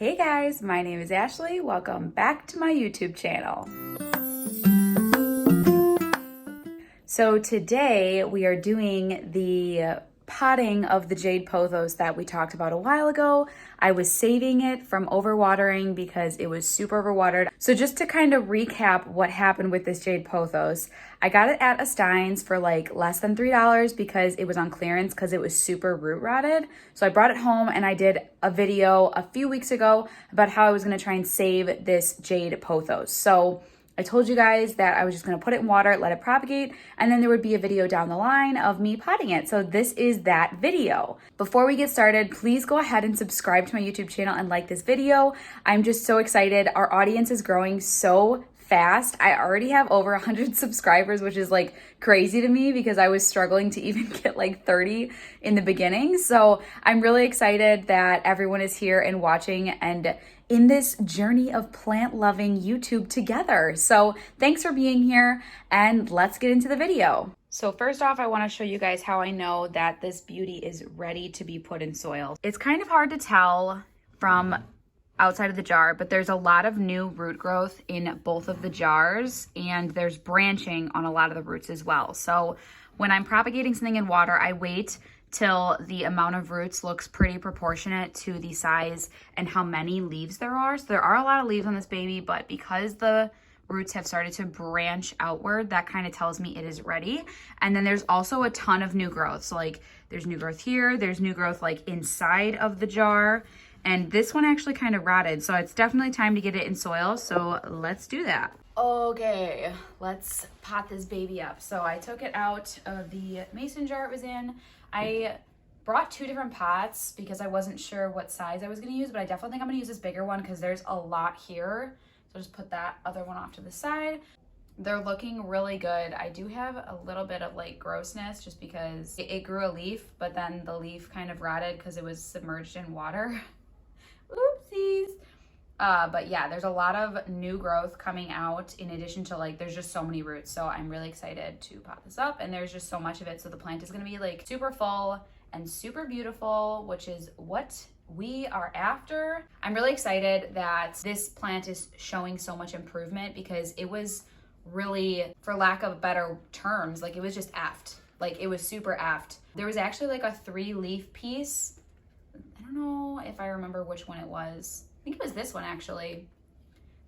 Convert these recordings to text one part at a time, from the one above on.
Hey guys, my name is Ashley. Welcome back to my YouTube channel. So today we are doing the potting of the jade pothos that we talked about a while ago. I was saving it from overwatering because it was super overwatered. So just to kind of recap what happened with this jade pothos, I got it at a Stein's for like less than $3 because it was on clearance because it was super root rotted. So I brought it home and I did a video a few weeks ago about how I was going to try and save this jade pothos. So I told you guys that I was just going to put it in water, let it propagate, and then there would be a video down the line of me potting it. So this is that video. Before we get started, please go ahead and subscribe to my YouTube channel and like this video. I'm just so excited. Our audience is growing so fast. I already have over 100 subscribers, which is like crazy to me because I was struggling to even get like 30 in the beginning. So I'm really excited that everyone is here and watching and in this journey of plant loving YouTube together. So thanks for being here and let's get into the video. So first off, I want to show you guys how I know that this beauty is ready to be put in soil. It's kind of hard to tell from outside of the jar, but there's a lot of new root growth in both of the jars and there's branching on a lot of the roots as well. So when I'm propagating something in water, I wait till the amount of roots looks pretty proportionate to the size and how many leaves there are. So there are a lot of leaves on this baby, but because the roots have started to branch outward, that kind of tells me it is ready. And then there's also a ton of new growth. So like there's new growth here, there's new growth like inside of the jar. And this one actually kind of rotted. So it's definitely time to get it in soil. So let's do that. Okay, let's pot this baby up. So I took it out of the mason jar it was in. I brought two different pots because I wasn't sure what size I was going to use, but I definitely think I'm going to use this bigger one because there's a lot here. So just put that other one off to the side. They're looking really good. I do have a little bit of like grossness just because it grew a leaf, but then the leaf kind of rotted because it was submerged in water. Oopsies. But yeah, there's a lot of new growth coming out in addition to like, there's just so many roots. So I'm really excited to pot this up and there's just so much of it. So the plant is going to be like super full and super beautiful, which is what we are after. I'm really excited that this plant is showing so much improvement because it was really, for lack of better terms, like it was just effed. Like it was super effed. There was actually like a 3-leaf piece. I don't know if I remember which one it was. I think it was this one actually.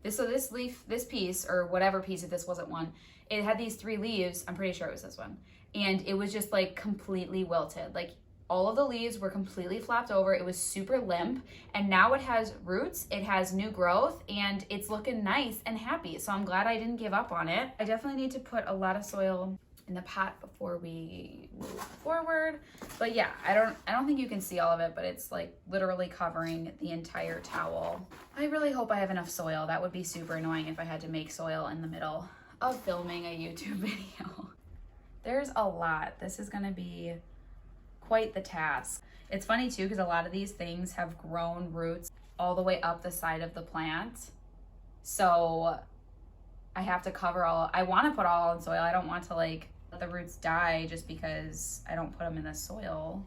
This leaf, this piece, or whatever piece, if this wasn't one, it had these 3 leaves. I'm pretty sure it was this one. And it was just like completely wilted. Like all of the leaves were completely flopped over. It was super limp. And now it has roots, it has new growth, and it's looking nice and happy. So I'm glad I didn't give up on it. I definitely need to put a lot of soil in the pot before we move forward. But yeah, I don't think you can see all of it, but it's like literally covering the entire towel. I really hope I have enough soil. That would be super annoying if I had to make soil in the middle of filming a YouTube video. There's a lot. This is gonna be quite the task. It's funny too, because a lot of these things have grown roots all the way up the side of the plant. So I have to cover all, I want to put all in soil. I don't want to like let the roots die just because I don't put them in the soil.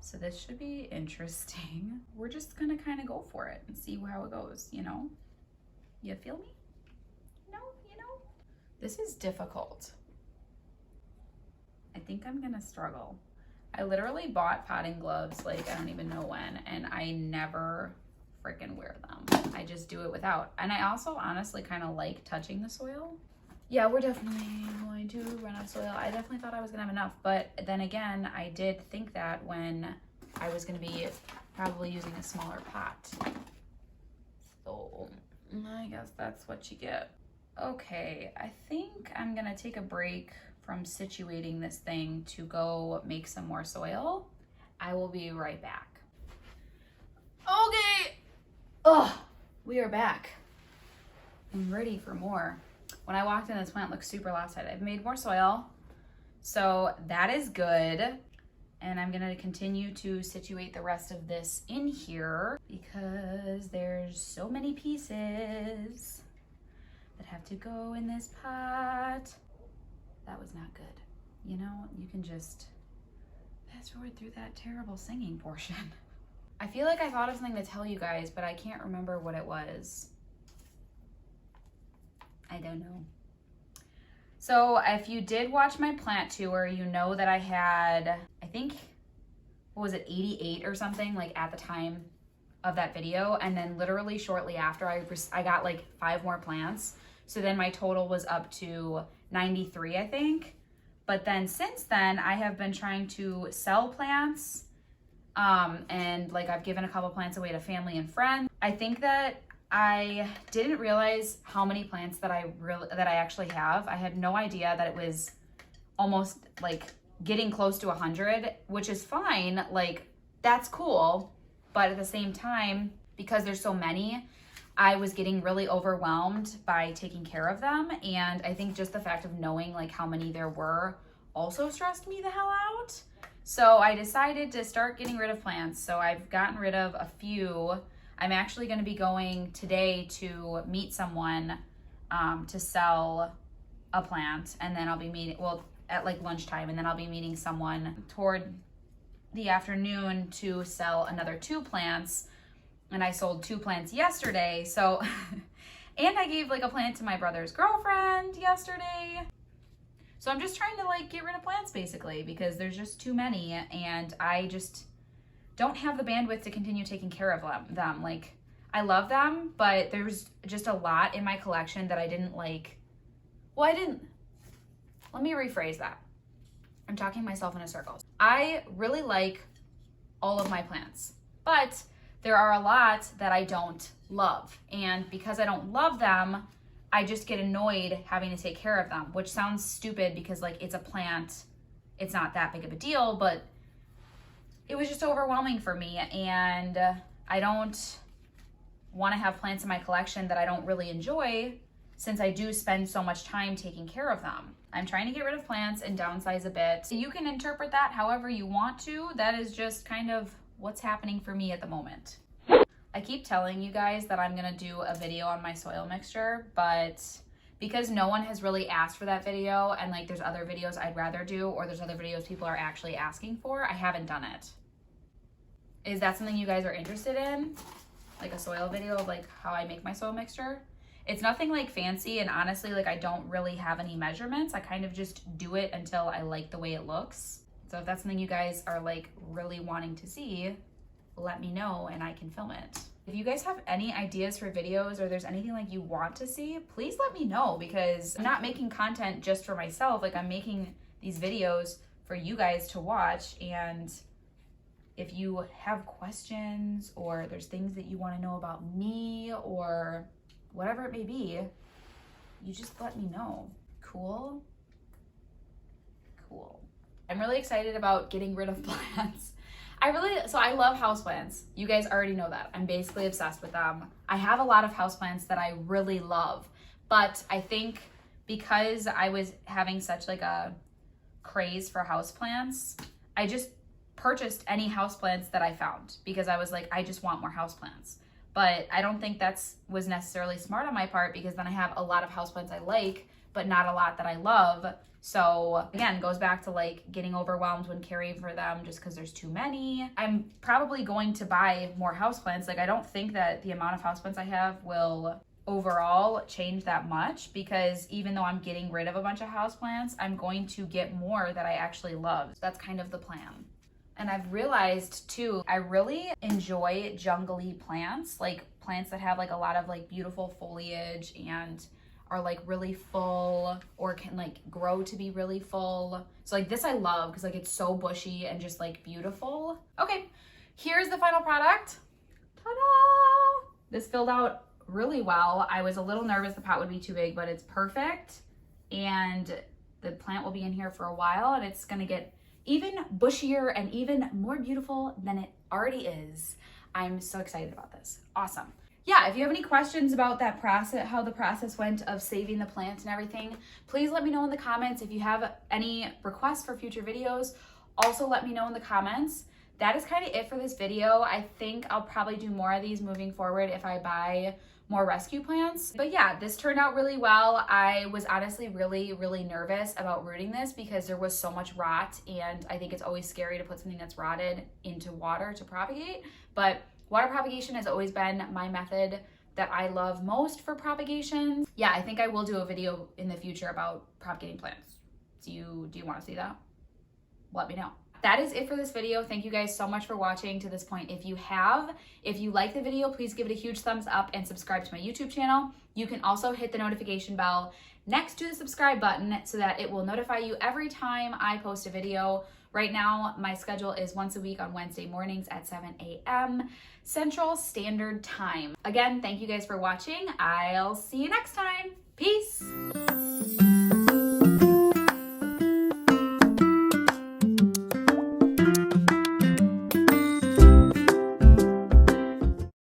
So this should be interesting. We're just gonna kind of go for it and see how it goes, you know? You feel me? No, you know? This is difficult. I think I'm gonna struggle. I literally bought potting gloves like I don't even know when, and I never freaking wear them. I just do it without. And I also honestly kind of like touching the soil. Yeah, we're definitely going to run out of soil. I definitely thought I was gonna have enough, but then again, I did think that when I was gonna be probably using a smaller pot. So I guess that's what you get. Okay, I think I'm gonna take a break from situating this thing to go make some more soil. I will be right back. Okay. Oh, we are back. I'm ready for more. When I walked in, this plant looked super lopsided. I've made more soil, so that is good. And I'm gonna continue to situate the rest of this in here because there's so many pieces that have to go in this pot. That was not good. You know, you can just fast forward through that terrible singing portion. I feel like I thought of something to tell you guys, but I can't remember what it was. I don't know. So if you did watch my plant tour, you know that I had, I think, what was it, 88 or something, like at the time of that video. And then literally shortly after, I got like 5 more plants. So then my total was up to 93, I think. But then since then, I have been trying to sell plants. And like I've given a couple plants away to family and friends. I think that I didn't realize how many plants that I actually have. I had no idea that it was almost like getting close to 100, which is fine. Like that's cool. But at the same time, because there's so many, I was getting really overwhelmed by taking care of them. And I think just the fact of knowing like how many there were also stressed me the hell out. So I decided to start getting rid of plants. So I've gotten rid of a few. I'm actually going to be going today to meet someone to sell a plant. And then I'll be meeting, well, at like lunchtime. And then I'll be meeting someone toward the afternoon to sell another 2 plants. And I sold 2 plants yesterday. So, and I gave like a plant to my brother's girlfriend yesterday. So I'm just trying to like get rid of plants basically because there's just too many and I just don't have the bandwidth to continue taking care of them. Like I love them, but there's just a lot in my collection that I didn't like. Well, let me rephrase that. I'm talking myself in a circle. I really like all of my plants, but there are a lot that I don't love. And because I don't love them, I just get annoyed having to take care of them, which sounds stupid because like it's a plant, it's not that big of a deal, but it was just overwhelming for me. And I don't want to have plants in my collection that I don't really enjoy since I do spend so much time taking care of them. I'm trying to get rid of plants and downsize a bit. So you can interpret that however you want to. That is just kind of what's happening for me at the moment. I keep telling you guys that I'm gonna do a video on my soil mixture, but because no one has really asked for that video and like there's other videos I'd rather do or there's other videos people are actually asking for, I haven't done it. Is that something you guys are interested in? Like a soil video of like how I make my soil mixture? It's nothing like fancy and honestly like I don't really have any measurements. I kind of just do it until I like the way it looks. So if that's something you guys are like really wanting to see, let me know and I can film it. If you guys have any ideas for videos or there's anything like you want to see, please let me know because I'm not making content just for myself. Like I'm making these videos for you guys to watch. And if you have questions or there's things that you want to know about me or whatever it may be, you just let me know. Cool? Cool. I'm really excited about getting rid of plants. I love houseplants. You guys already know that. I'm basically obsessed with them. I have a lot of houseplants that I really love, but I think because I was having such like a craze for houseplants, I just purchased any houseplants that I found because I was like, I just want more houseplants. But I don't think was necessarily smart on my part because then I have a lot of houseplants I like, but not a lot that I love. So again, goes back to like getting overwhelmed when caring for them just because there's too many. I'm probably going to buy more houseplants. Like I don't think that the amount of houseplants I have will overall change that much because even though I'm getting rid of a bunch of houseplants, I'm going to get more that I actually love. So that's kind of the plan. And I've realized too, I really enjoy jungly plants, like plants that have like a lot of like beautiful foliage and are like really full or can like grow to be really full. So like this I love because like it's so bushy and just like beautiful. Okay, here's the final product. Ta-da! This filled out really well. I was a little nervous the pot would be too big, but it's perfect. And the plant will be in here for a while and it's gonna get even bushier and even more beautiful than it already is. I'm so excited about this. Awesome. Yeah, if you have any questions about that process, how the process went of saving the plants and everything, please let me know in the comments. If you have any requests for future videos, also let me know in the comments. that is kind of it for this video. I think I'll probably do more of these moving forward if I buy more rescue plants. But yeah, this turned out really well. I was honestly really nervous about rooting this because there was so much rot, and I think it's always scary to put something that's rotted into water to propagate. But water propagation has always been my method that I love most for propagation. Yeah, I think I will do a video in the future about propagating plants. Do you want to see that? Let me know. That is it for this video. Thank you guys so much for watching to this point. If you like the video, please give it a huge thumbs up and subscribe to my YouTube channel. You can also hit the notification bell next to the subscribe button so that it will notify you every time I post a video. Right now, my schedule is once a week on Wednesday mornings at 7 a.m. Central Standard Time. Again, thank you guys for watching. I'll see you next time. Peace.